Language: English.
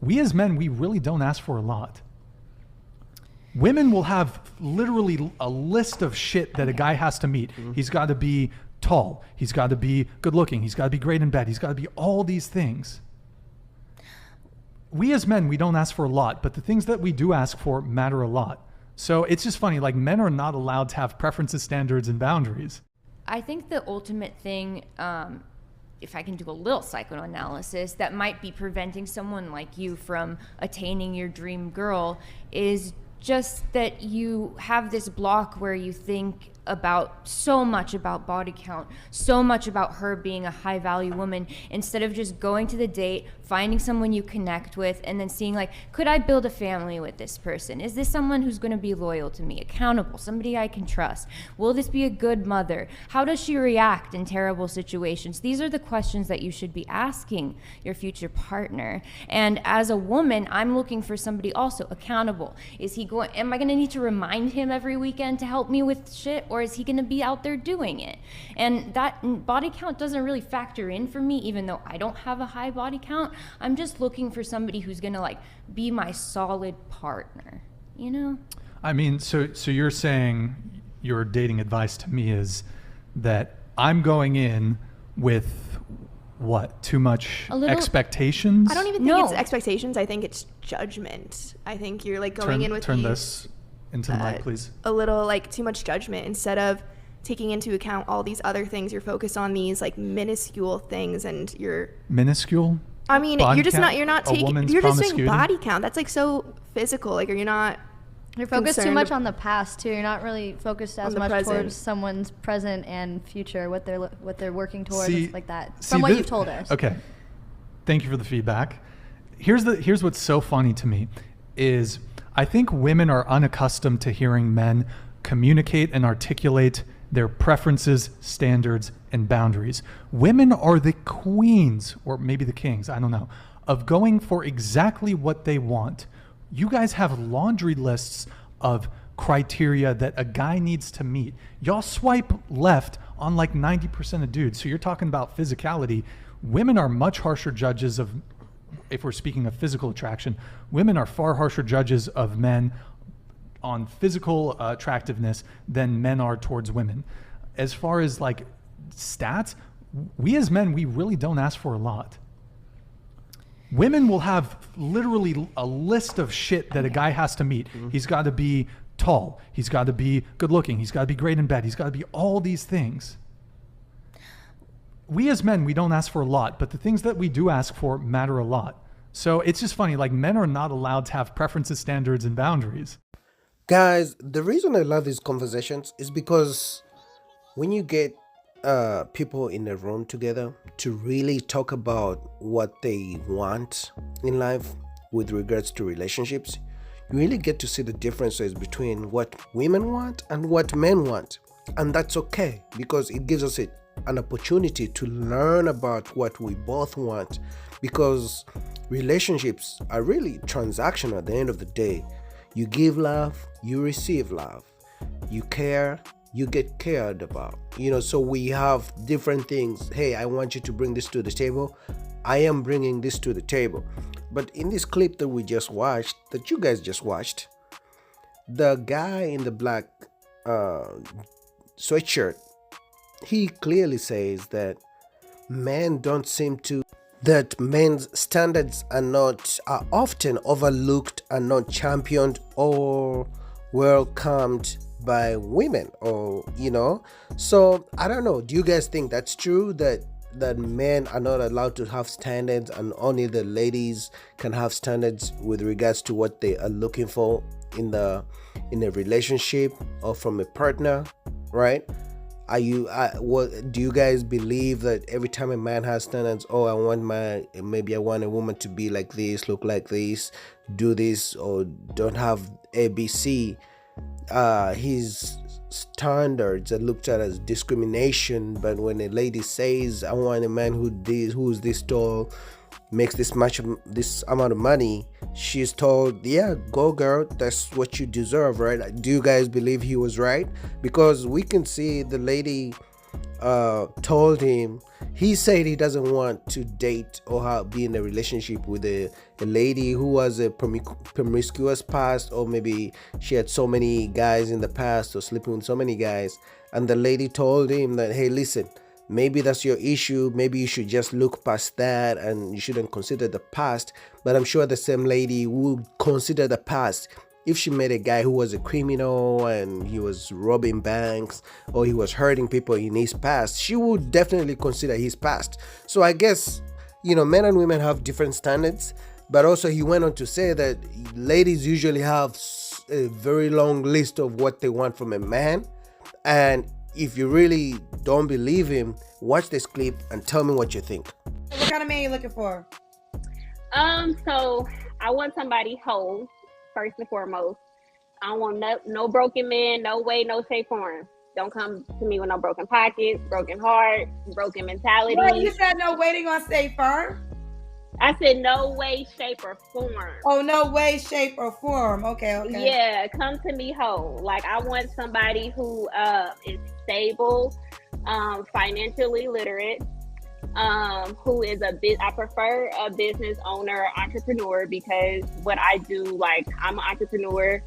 we as men, we really don't ask for a lot. Women will have literally a list of shit that a guy has to meet. He's got to be tall. He's got to be good looking. He's got to be great in bed. He's got to be all these things. We as men, we don't ask for a lot, but the things that we do ask for matter a lot. So it's just funny, like men are not allowed to have preferences, standards, and boundaries. I think the ultimate thing, if I can do a little psychoanalysis, that might be preventing someone like you from attaining your dream girl is just that you have this block where you think about so much about body count, so much about her being a high value woman, instead of just going to the date, finding someone you connect with, and then seeing like, could I build a family with this person? Is this someone who's going to be loyal to me, accountable, somebody I can trust? Will this be a good mother? How does she react in terrible situations? These are the questions that you should be asking your future partner. And as a woman, I'm looking for somebody also accountable. Am I going to need to remind him every weekend to help me with shit? Or is he going to be out there doing it? And that body count doesn't really factor in for me, even though I don't have a high body count. I'm just looking for somebody who's going to like be my solid partner, you know? I mean, so you're saying your dating advice to me is that I'm going in with what? Too much expectations? I don't even think it's expectations. I think it's judgment. I think you're like going in with this into the mic, please. A little like too much judgment instead of taking into account all these other things. You're focused on these like minuscule things, and you're minuscule. I mean, body you're just count? you're not taking. You're just doing body count. That's like so physical. Like you're not. You're focused too much on the past too. You're not really focused as much present. towards someone's present and future, what they're working towards, See, like that. From what you've told us. Okay, thank you for the feedback. Here's what's so funny to me is I think women are unaccustomed to hearing men communicate and articulate their preferences, standards, and boundaries. Women are the queens, or maybe the kings, I don't know, of going for exactly what they want. You guys have laundry lists of criteria that a guy needs to meet. Y'all swipe left on like 90% of dudes. So you're talking about physicality. Women are much harsher judges of, if we're speaking of physical attraction, women are far harsher judges of men on physical attractiveness than men are towards women. As far as like stats, we as men, we really don't ask for a lot. Women will have literally a list of shit that a guy has to meet. He's got to be tall. He's got to be good looking. He's got to be great in bed. He's got to be all these things. We as men, we don't ask for a lot, but the things that we do ask for matter a lot. So it's just funny, like men are not allowed to have preferences, standards, and boundaries. Guys, the reason I love these conversations is because when you get people in a room together to really talk about what they want in life with regards to relationships, you really get to see the differences between what women want and what men want. And that's okay, because it gives us an opportunity to learn about what we both want, because relationships are really transactional at the end of the day. You give love, you receive love. You care, you get cared about. So we have different things. Hey, I want you to bring this to the table. I am bringing this to the table. But in this clip that we just watched, that you guys just watched, the guy in the black sweatshirt, he clearly says that men's standards are often overlooked and not championed or welcomed by women, so I don't know, do you guys think that's true, that men are not allowed to have standards and only the ladies can have standards with regards to what they are looking for in a relationship or from a partner, right? Do you guys believe that every time a man has standards, I want a woman to be like this, look like this, do this, or don't have ABC, his standards are looked at as discrimination? But when a lady says, I want a man who's this tall, makes this amount of money, she's told, yeah, go girl, that's what you deserve, right? Do you guys believe he was right? Because we can see the lady told him he said he doesn't want to date or be in a relationship with a lady who has a promiscuous past, or maybe she had so many guys in the past or sleeping with so many guys. And the lady told him that, hey, listen, maybe that's your issue. Maybe you should just look past that and you shouldn't consider the past. But I'm sure the same lady would consider the past if she met a guy who was a criminal and he was robbing banks or he was hurting people in his past. She would definitely consider his past. So I guess, men and women have different standards. But also he went on to say that ladies usually have a very long list of what they want from a man. And if you really don't believe him, watch this clip and tell me what you think. What kind of man you looking for? So I want somebody whole, first and foremost. I don't want no broken man, no way, no shape, form. Don't come to me with no broken pockets, broken heart, broken mentality. Well, you said no waiting on stay firm. I said no way, shape, or form. Oh, no way, shape, or form. Okay. Yeah, come to me whole. Like, I want somebody who is stable, financially literate, who is I prefer a business owner, entrepreneur, because what I do, like, I'm an entrepreneur.